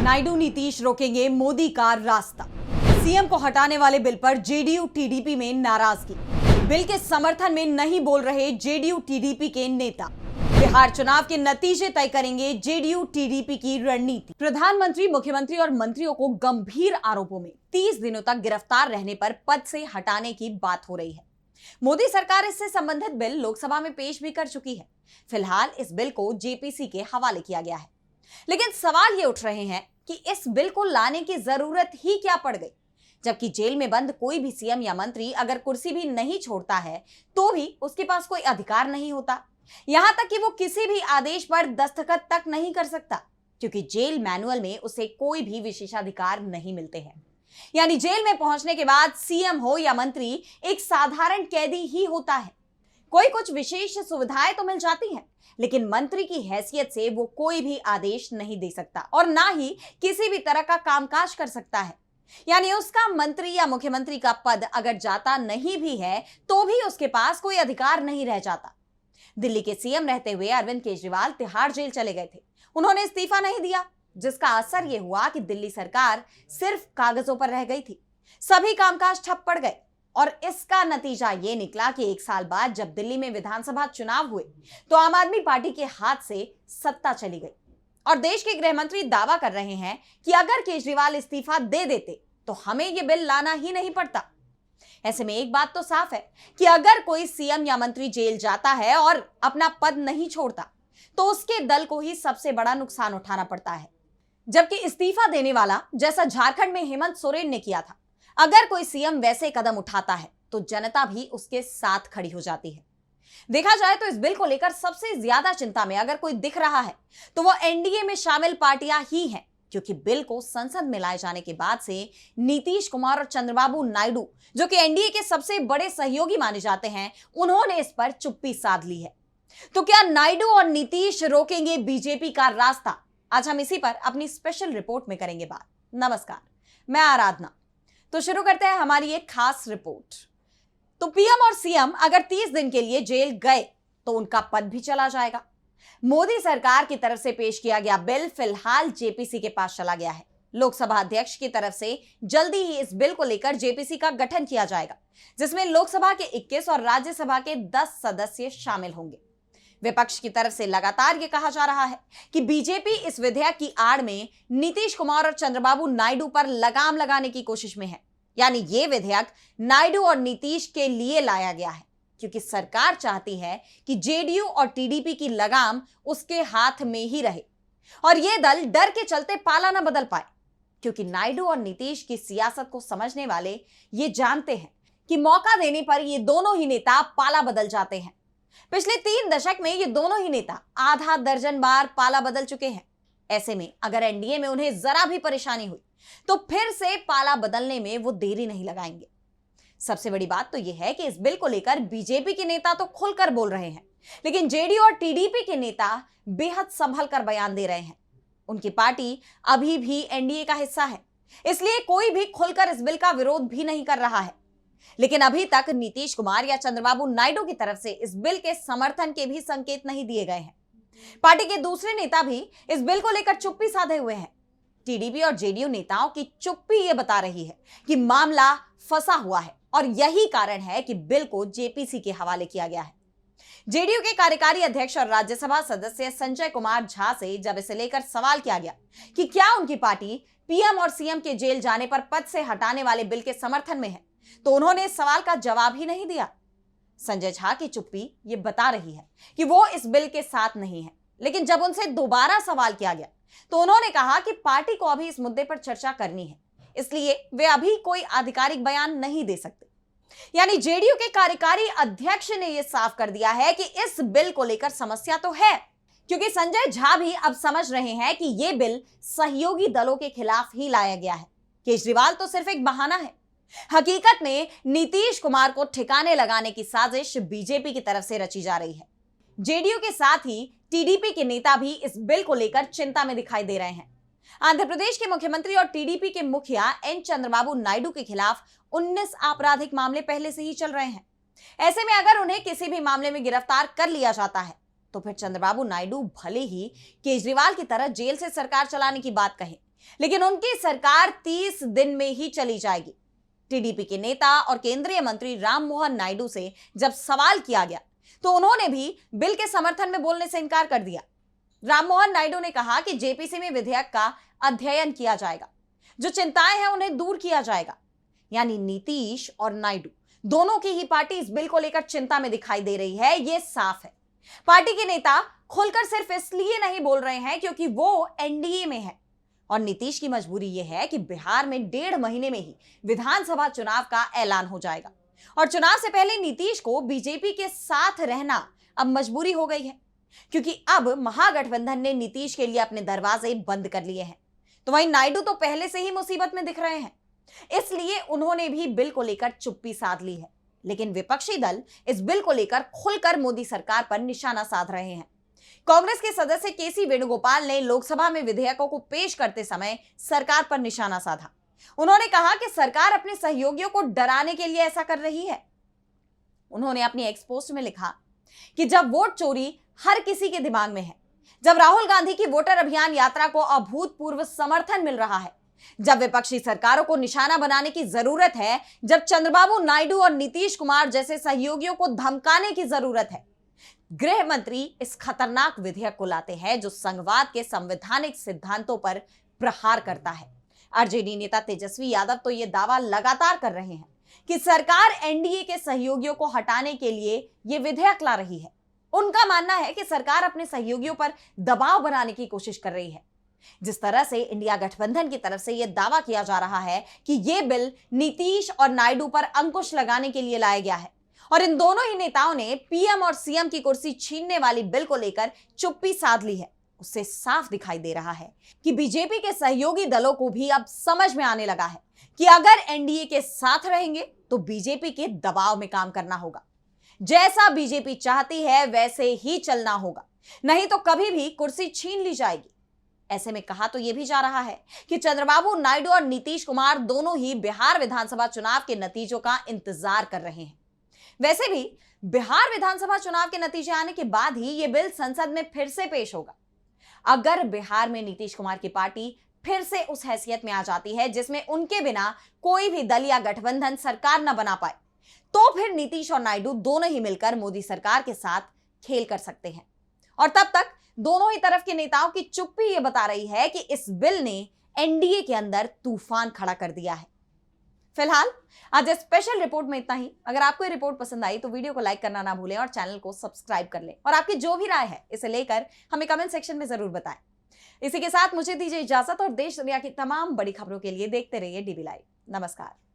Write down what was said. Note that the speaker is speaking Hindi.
नायडू नीतीश रोकेंगे मोदी का रास्ता। सीएम को हटाने वाले बिल पर जेडीयू टीडीपी में नाराजगी। बिल के समर्थन में नहीं बोल रहे जेडीयू टीडीपी के नेता। बिहार चुनाव के नतीजे तय करेंगे जेडीयू टीडीपी की रणनीति। प्रधानमंत्री, मुख्यमंत्री और मंत्रियों को गंभीर आरोपों में 30 दिनों तक गिरफ्तार रहने पर पद से हटाने की बात हो रही है। मोदी सरकार इससे संबंधित बिल लोकसभा में पेश भी कर चुकी है। फिलहाल इस बिल को जेपीसी के हवाले किया गया है। लेकिन सवाल ये उठ रहे हैं कि इस बिल को लाने की जरूरत ही क्या पड़ गई, जबकि जेल में बंद कोई भी सीएम या मंत्री अगर कुर्सी भी नहीं छोड़ता है तो भी उसके पास कोई अधिकार नहीं होता। यहां तक कि वो किसी भी आदेश पर दस्तखत तक नहीं कर सकता, क्योंकि जेल मैनुअल में उसे कोई भी विशेषाधिकार नहीं मिलते हैं। यानी जेल में पहुंचने के बाद सीएम हो या मंत्री एक साधारण कैदी ही होता है। कोई कुछ विशेष सुविधाएं तो मिल जाती हैं, लेकिन मंत्री की हैसियत से वो कोई भी आदेश नहीं दे सकता और ना ही किसी भी तरह का कामकाज कर सकता है। यानी उसका मंत्री या मुख्यमंत्री का पद अगर जाता नहीं भी है तो भी उसके पास कोई अधिकार नहीं रह जाता। दिल्ली के सीएम रहते हुए अरविंद केजरीवाल तिहाड़ जेल चले गए थे। उन्होंने इस्तीफा नहीं दिया, जिसका असर यह हुआ कि दिल्ली सरकार सिर्फ कागजों पर रह गई थी। सभी कामकाज ठप पड़ गए और इसका नतीजा ये निकला कि एक साल बाद जब दिल्ली में विधानसभा चुनाव हुए तो आम आदमी पार्टी के हाथ से सत्ता चली गई। और देश के गृह मंत्री दावा कर रहे हैं कि अगर केजरीवाल इस्तीफा दे देते तो हमें यह बिल लाना ही नहीं पड़ता। ऐसे में एक बात तो साफ है कि अगर कोई सीएम या मंत्री जेल जाता है और अपना पद नहीं छोड़ता तो उसके दल को ही सबसे बड़ा नुकसान उठाना पड़ता है। जबकि इस्तीफा देने वाला, जैसा झारखंड में हेमंत सोरेन ने किया था, अगर कोई सीएम वैसे कदम उठाता है तो जनता भी उसके साथ खड़ी हो जाती है। देखा जाए तो इस बिल को लेकर सबसे ज्यादा चिंता में अगर कोई दिख रहा है तो वो एनडीए में शामिल पार्टियां ही हैं, क्योंकि बिल को संसद में लाए जाने के बाद से नीतीश कुमार और चंद्रबाबू नायडू, जो कि एनडीए के सबसे बड़े सहयोगी माने जाते हैं, उन्होंने इस पर चुप्पी साध ली है। तो क्या नायडू और नीतीश रोकेंगे बीजेपी का रास्ता? आज हम इसी पर अपनी स्पेशल रिपोर्ट में करेंगे बात। नमस्कार, मैं आराधना। तो शुरू करते हैं हमारी एक खास रिपोर्ट। तो पीएम और सीएम अगर 30 दिन के लिए जेल गए तो उनका पद भी चला जाएगा। मोदी सरकार की तरफ से पेश किया गया बिल फिलहाल जेपीसी के पास चला गया है। लोकसभा अध्यक्ष की तरफ से जल्दी ही इस बिल को लेकर जेपीसी का गठन किया जाएगा, जिसमें लोकसभा के 21 और राज्यसभा के 10 सदस्य शामिल होंगे। विपक्ष की तरफ से लगातार यह कहा जा रहा है कि बीजेपी इस विधेयक की आड़ में नीतीश कुमार और चंद्रबाबू नायडू पर लगाम लगाने की कोशिश में है। यानी यह विधेयक नायडू और नीतीश के लिए लाया गया है, क्योंकि सरकार चाहती है कि जेडीयू और टीडीपी की लगाम उसके हाथ में ही रहे और यह दल डर के चलते पाला न बदल पाए, क्योंकि नायडू और नीतीश की सियासत को समझने वाले ये जानते हैं कि मौका देने पर ये दोनों ही नेता पाला बदल जाते हैं। पिछले 3 दशक में ये दोनों ही नेता आधा दर्जन बार पाला बदल चुके हैं। ऐसे में अगर एनडीए में उन्हें जरा भी परेशानी हुई तो फिर से पाला बदलने में वो देरी नहीं लगाएंगे। सबसे बड़ी बात तो यह है कि इस बिल को लेकर बीजेपी के नेता तो खुलकर बोल रहे हैं, लेकिन जेडीयू और टीडीपी के नेता बेहद संभल कर बयान दे रहे हैं। उनकी पार्टी अभी भी एनडीए का हिस्सा है, इसलिए कोई भी खुलकर इस बिल का विरोध भी नहीं कर रहा है। लेकिन अभी तक नीतीश कुमार या चंद्रबाबू नायडू की तरफ से इस बिल के समर्थन के भी संकेत नहीं दिए गए हैं। पार्टी के दूसरे नेता भी इस बिल को लेकर चुप्पी साधे हुए हैं। टीडीपी और जेडीयू नेताओं की चुप्पी यह बता रही है कि मामला फंसा हुआ है और यही कारण है कि बिल को जेपीसी के हवाले किया गया है। जेडीयू के कार्यकारी अध्यक्ष और राज्यसभा सदस्य संजय कुमार झा से जब इसे लेकर सवाल किया गया कि क्या उनकी पार्टी पीएम और सीएम के जेल जाने पर पद से हटाने वाले बिल के समर्थन में है, तो उन्होंने इस सवाल का जवाब ही नहीं दिया। संजय झा की चुप्पी ये बता रही है कि वो इस बिल के साथ नहीं है। लेकिन जब उनसे दोबारा सवाल किया गया तो उन्होंने कहा कि पार्टी को अभी इस मुद्दे पर चर्चा करनी है, इसलिए वे अभी कोई आधिकारिक बयान नहीं दे सकते। यानी जेडीयू के कार्यकारी अध्यक्ष ने यह साफ कर दिया है कि इस बिल को लेकर समस्या तो है, क्योंकि संजय झा भी अब समझ रहे हैं कि यह बिल सहयोगी दलों के खिलाफ ही लाया गया है। केजरीवाल तो सिर्फ एक बहाना है। हकीकत में नीतीश कुमार को ठिकाने लगाने की साजिश बीजेपी की तरफ से रची जा रही है। जेडीयू के साथ ही टीडीपी के नेता भी इस बिल को लेकर चिंता में दिखाई दे रहे हैं। आंध्र प्रदेश के मुख्यमंत्री और टीडीपी के मुखिया एन चंद्रबाबू नायडू के खिलाफ 19 आपराधिक मामले पहले से ही चल रहे हैं। ऐसे में अगर उन्हें किसी भी मामले में गिरफ्तार कर लिया जाता है तो फिर चंद्रबाबू नायडू भले ही केजरीवाल की तरह जेल से सरकार चलाने की बात कहें, लेकिन उनकी सरकार 30 दिन में ही चली जाएगी। टीडीपी के नेता और केंद्रीय मंत्री राम मोहन नायडू से जब सवाल किया गया तो उन्होंने भी बिल के समर्थन में बोलने से इनकार कर दिया। राम मोहन नायडू ने कहा कि जेपीसी में विधेयक का अध्ययन किया जाएगा, जो चिंताएं हैं उन्हें दूर किया जाएगा। यानी नीतीश और नायडू दोनों की ही पार्टी इस बिल को लेकर चिंता में दिखाई दे रही है। यह साफ है, पार्टी के नेता खुलकर सिर्फ इसलिए नहीं बोल रहे हैं क्योंकि वो एनडीए में है और नीतीश की मजबूरी यह है कि बिहार में 1.5 महीने में ही विधानसभा चुनाव का ऐलान हो जाएगा और चुनाव से पहले नीतीश को बीजेपी के साथ रहना अब मजबूरी हो गई है, क्योंकि अब महागठबंधन ने नीतीश के लिए अपने दरवाजे बंद कर लिए हैं। तो वहीं नायडू तो पहले से ही मुसीबत में दिख रहे हैं, इसलिए उन्होंने भी बिल को लेकर चुप्पी साध ली है। लेकिन विपक्षी दल इस बिल को लेकर खुलकर मोदी सरकार पर निशाना साध रहे हैं। कांग्रेस के सदस्य केसी वेणुगोपाल ने लोकसभा में विधेयकों को पेश करते समय सरकार पर निशाना साधा। उन्होंने कहा कि सरकार अपने सहयोगियों को डराने के लिए ऐसा कर रही है। उन्होंने अपनी एक्स पोस्ट में लिखा कि जब वोट चोरी हर किसी के दिमाग में है, जब राहुल गांधी की वोटर अभियान यात्रा को अभूतपूर्व समर्थन मिल रहा है, जब विपक्षी सरकारों को निशाना बनाने की जरूरत है, जब चंद्रबाबू नायडू और नीतीश कुमार जैसे सहयोगियों को धमकाने की जरूरत है, गृह मंत्री इस खतरनाक विधेयक को लाते हैं जो संघवाद के संवैधानिक सिद्धांतों पर प्रहार करता है। आरजेडी नेता तेजस्वी यादव तो यह दावा लगातार कर रहे हैं कि सरकार एनडीए के सहयोगियों को हटाने के लिए यह विधेयक ला रही है। उनका मानना है कि सरकार अपने सहयोगियों पर दबाव बनाने की कोशिश कर रही है। जिस तरह से इंडिया गठबंधन की तरफ से यह दावा किया जा रहा है कि यह बिल नीतीश और नायडू पर अंकुश लगाने के लिए लाया गया है और इन दोनों ही नेताओं ने पीएम और सीएम की कुर्सी छीनने वाली बिल को लेकर चुप्पी साध ली है, उससे साफ दिखाई दे रहा है कि बीजेपी के सहयोगी दलों को भी अब समझ में आने लगा है कि अगर एनडीए के साथ रहेंगे तो बीजेपी के दबाव में काम करना होगा। जैसा बीजेपी चाहती है वैसे ही चलना होगा, नहीं तो कभी भी कुर्सी छीन ली जाएगी। ऐसे में कहा तो यह भी जा रहा है कि चंद्रबाबू नायडू और नीतीश कुमार दोनों ही बिहार विधानसभा चुनाव के नतीजों का इंतजार कर रहे हैं। वैसे भी बिहार विधानसभा चुनाव के नतीजे आने के बाद ही यह बिल संसद में फिर से पेश होगा। अगर बिहार में नीतीश कुमार की पार्टी फिर से उस हैसियत में आ जाती है जिसमें उनके बिना कोई भी दल या गठबंधन सरकार न बना पाए, तो फिर नीतीश और नायडू दोनों ही मिलकर मोदी सरकार के साथ खेल कर सकते हैं और तब तक दोनों ही तरफ के नेताओं की चुप्पी यह बता रही है कि इस बिल ने एनडीए के अंदर तूफान खड़ा कर दिया है। फिलहाल आज स्पेशल रिपोर्ट में इतना ही। अगर आपको ये रिपोर्ट पसंद आई तो वीडियो को लाइक करना ना भूलें और चैनल को सब्सक्राइब कर लें और आपकी जो भी राय है इसे लेकर हमें कमेंट सेक्शन में जरूर बताएं। इसी के साथ मुझे दीजिए इजाजत और देश दुनिया की तमाम बड़ी खबरों के लिए देखते रहिए डीबी लाइव। नमस्कार।